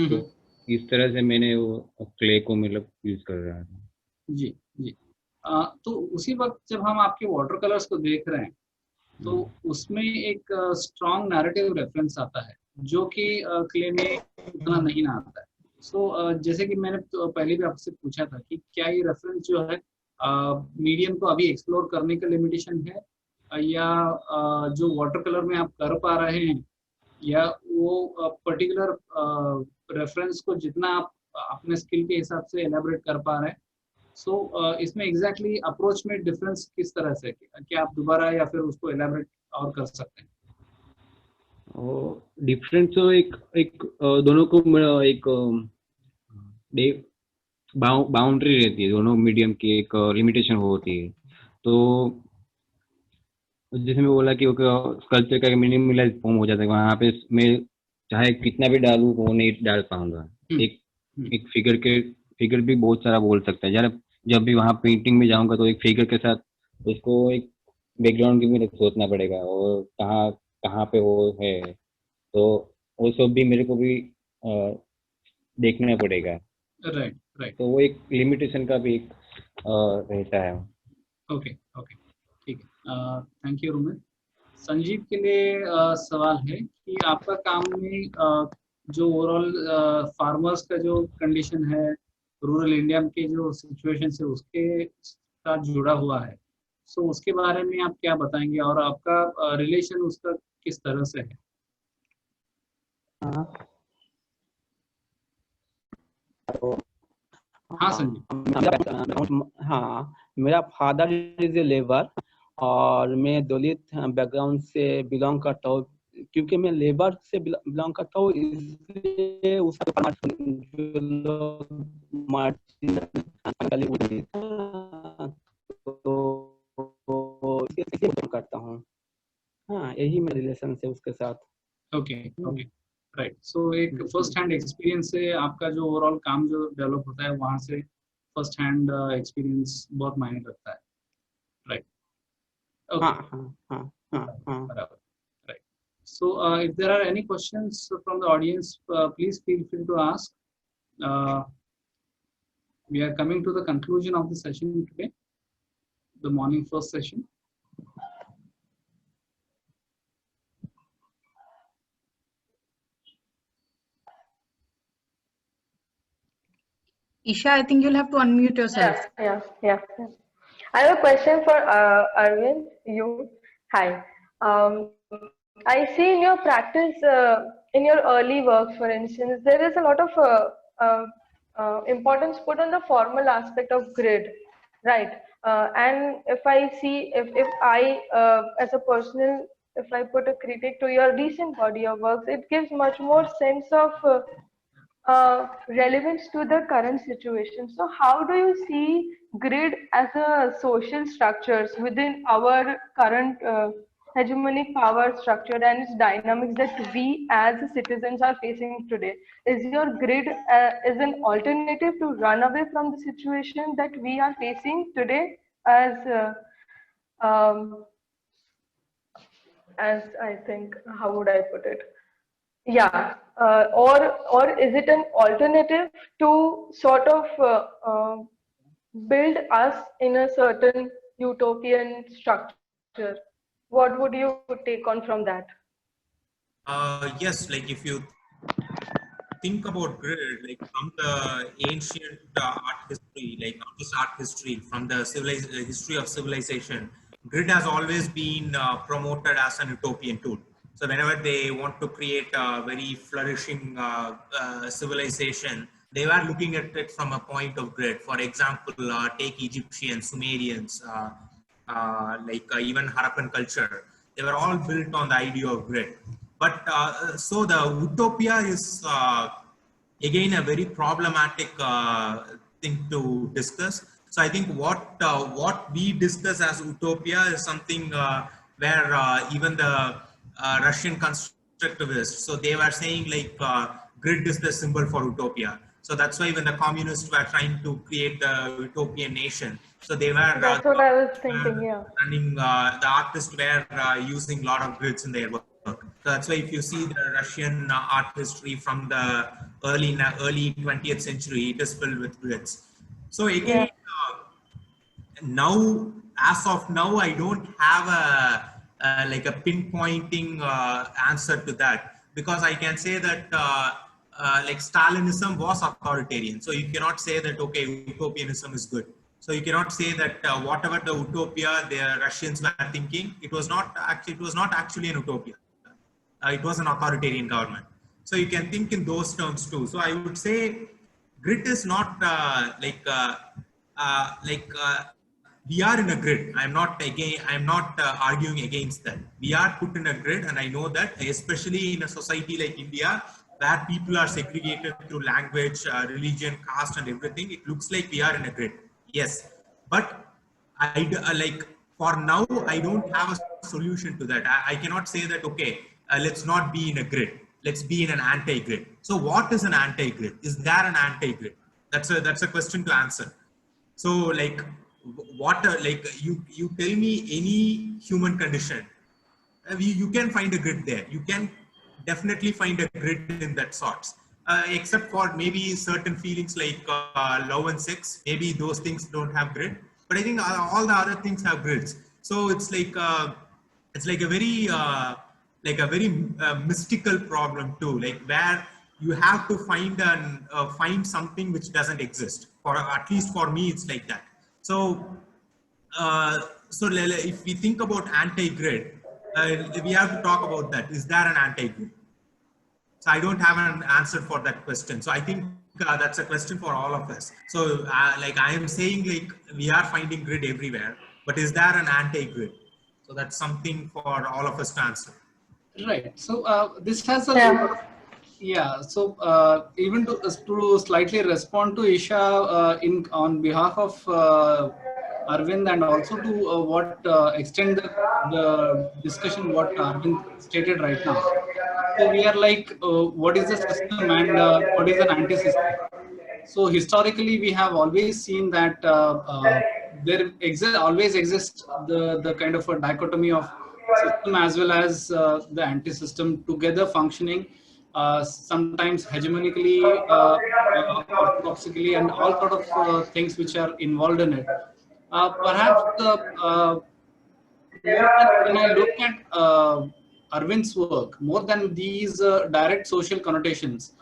तो इस तरह से मैंने वो क्ले को मतलब यूज कर रहा था। जी जी। तो उसी वक्त जब हम आपके वाटर कलर्स को देख रहे हैं तो उसमें एक स्ट्रॉन्ग नैरेटिव रेफरेंस आता है जो कि क्ले में उतना नहीं आता है। सो जैसे कि मैंने तो पहले भी आपसे पूछा था कि क्या ये रेफरेंस जो है मीडियम को अभी एक्सप्लोर करने का लिमिटेशन है या जो वाटर कलर में आप कर पा रहे हैं या वो पर्टिकुलर रेफरेंस को जितना आप अपने स्किल के हिसाब से एलैबोरेट कर पा रहे हैं। सो इसमें एग्जैक्टली अप्रोच में डिफरेंस किस तरह से क्या आप दोबारा या फिर उसको एलैबोरेट और कर सकते हैं? डिफरेंस तो एक एक दोनों को एक बाउंड्री रहती है, दोनों मीडियम की एक लिमिटेशन होती है। तो जैसे मैं बोला कि कल्चर का मिनिमलाइज फॉर्म हो जाता है, वहाँ पे मैं चाहे कितना भी डालूं वो नहीं डाल पाऊंगा। एक एक फिगर भी बहुत सारा बोल सकता है यार। जब भी वहाँ पेंटिंग में जाऊंगा तो एक फिगर के साथ उसको एक बैकग्राउंड की भी सोचना पड़ेगा और कहाँ कहाँ पे वो है, तो वो सब भी मेरे को भी देखना पड़ेगा। Right right. तो वो एक लिमिटेशन का भी एक रहता है। ओके ओके ठीक है। Thank you Romit. संजीव के लिए सवाल है कि आपका काम में जो ओवरऑल फार्मर्स का जो कंडीशन है, रूरल इंडिया के जो सिचुएशन है उसके साथ जुड़ा हुआ है। सो उसके बारे में आप क्या बताएंगे और आपका रिलेशन उसका किस तरह से है? हाँ संजीव। हाँ, मेरा फादर इज ए लेबर और मैं दलित बैकग्राउंड से बिलोंग करता हूँ। क्योंकि मैं लेबर से बिलोंग करता हूँ इसलिए उसका जो लोग करता हूँ। हाँ, यही मेरा रिलेशन है उसके साथ। Okay okay right. सो एक फर्स्ट हैंड एक्सपीरियंस से आपका जो ओवरऑल काम जो डेवलप होता है वहाँ से फर्स्ट हैंड एक्सपीरियंस बहुत मायने रखता है। राइट ओके हाँ हाँ हाँ हाँ हाँ। बराबर right. So if there are any questions from the audience, please feel free to ask. We are coming to the conclusion of the session today, the morning first session. Isha, I think you'll have to unmute yourself. Yeah. I have a question for Arvind. You. Hi. I see in your practice, in your early works, for instance, there is a lot of importance put on the formal aspect of grid, right? And if I see, if I, as a personal, if I put a critique to your recent body of works, it gives much more sense of relevance to the current situation. So how do you see grid as a social structures within our current hegemonic power structure and its dynamics that we as citizens are facing today? Is your grid is an alternative to run away from the situation that we are facing today as I think, how would I put it? Yeah, or is it an alternative to sort of build us in a certain utopian structure? What would you take on from that? Yes, like if you think about grid, like from the ancient art history, like not just art history, from the history of civilization, grid has always been promoted as an utopian tool. So whenever they want to create a very flourishing civilization, they were looking at it from a point of grid. For example, take Egyptians, Sumerians, even Harappan culture, they were all built on the idea of grid. But so the utopia is again a very problematic thing to discuss. So I think what we discuss as utopia is something where even the Russian constructivists, so they were saying like grid is the symbol for utopia. So that's why when the communists were trying to create the utopian nation, so they were That's what I was thinking, yeah. running, the artists were using a lot of grids in their work. So that's why if you see the Russian art history from the early 20th century, it is filled with grids. So again, now, as of now, I don't have a like a pinpointing answer to that, because I can say that like Stalinism was authoritarian. So you cannot say that, okay, utopianism is good. So you cannot say that whatever the utopia the Russians were thinking, it was not actually an utopia. It was an authoritarian government. So you can think in those terms too. So I would say grid is not we are in a grid. I'm not arguing against that. We are put in a grid, and I know that, especially in a society like India, where people are segregated through language, religion, caste, and everything. It looks like we are in a grid. Yes, but for now, I don't have a solution to that. I cannot say that, okay, let's not be in a grid. Let's be in an anti-grid. So what is an anti-grid? Is there an anti-grid? That's a question to answer. So like, you tell me any human condition, you can find a grid there. You can definitely find a grid in that sorts, except for maybe certain feelings like love and sex. Maybe those things don't have grid, but I think all the other things have grids. So it's like a very mystical problem too, like where you have to find something which doesn't exist. For at least for me, it's like that. So if we think about anti-grid, we have to talk about that. Is there an anti-grid? So I don't have an answer for that question. So I think that's a question for all of us. So like I am saying, like we are finding grid everywhere, but is there an anti-grid? So that's something for all of us to answer. Right. So this has a So even to slightly respond to Isha on behalf of Arvind, and also to what extend the discussion what Arvind stated right now. So we are like, what is the system and what is an anti-system? So historically, we have always seen that there always exists the kind of a dichotomy of system as well as the anti-system together functioning, sometimes hegemonically, orthodoxically, and all sort of things which are involved in it. Perhaps when I look at Arvind's work, more than these direct social connotations,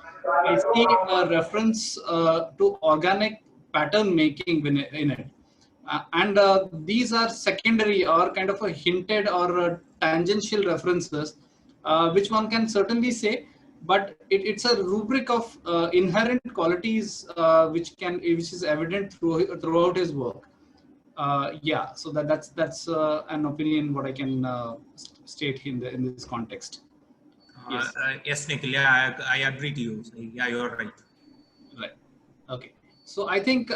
I see a reference to organic pattern making in it. And these are secondary or kind of a hinted or tangential references, which one can certainly say, but it's a rubric of inherent qualities which is evident throughout his work. So that's an opinion what I can state in this context. Yes. Yes, Nikhil. Yeah, I agree to you. Yeah, you're right. Right. Okay. So I think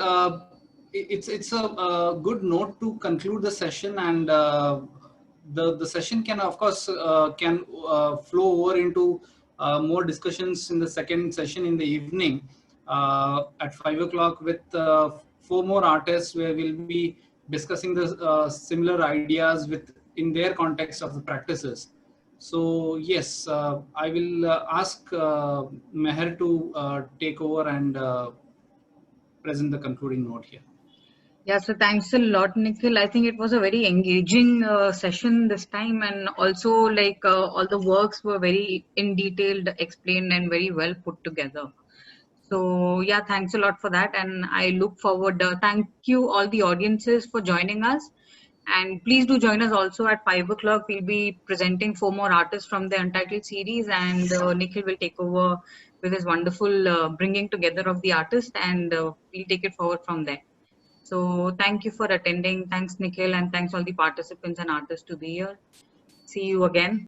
it's a good note to conclude the session, and the session can of course flow over into more discussions in the second session in the evening at 5 o'clock with 4 more artists, where we'll be discussing the similar ideas in their context of the practices. So yes, I will ask Meher to take over and present the concluding note here. Yeah, so thanks a lot, Nikhil. I think it was a very engaging session this time, and also like all the works were very in detailed explained and very well put together. So yeah, thanks a lot for that, and I look forward. Thank you all the audiences for joining us, and please do join us also at 5 o'clock. We'll be presenting 4 more artists from the Untitled series, and Nikhil will take over with his wonderful bringing together of the artists, and we'll take it forward from there. So thank you for attending. Thanks Nikhil, and thanks all the participants and artists to be here. See you again.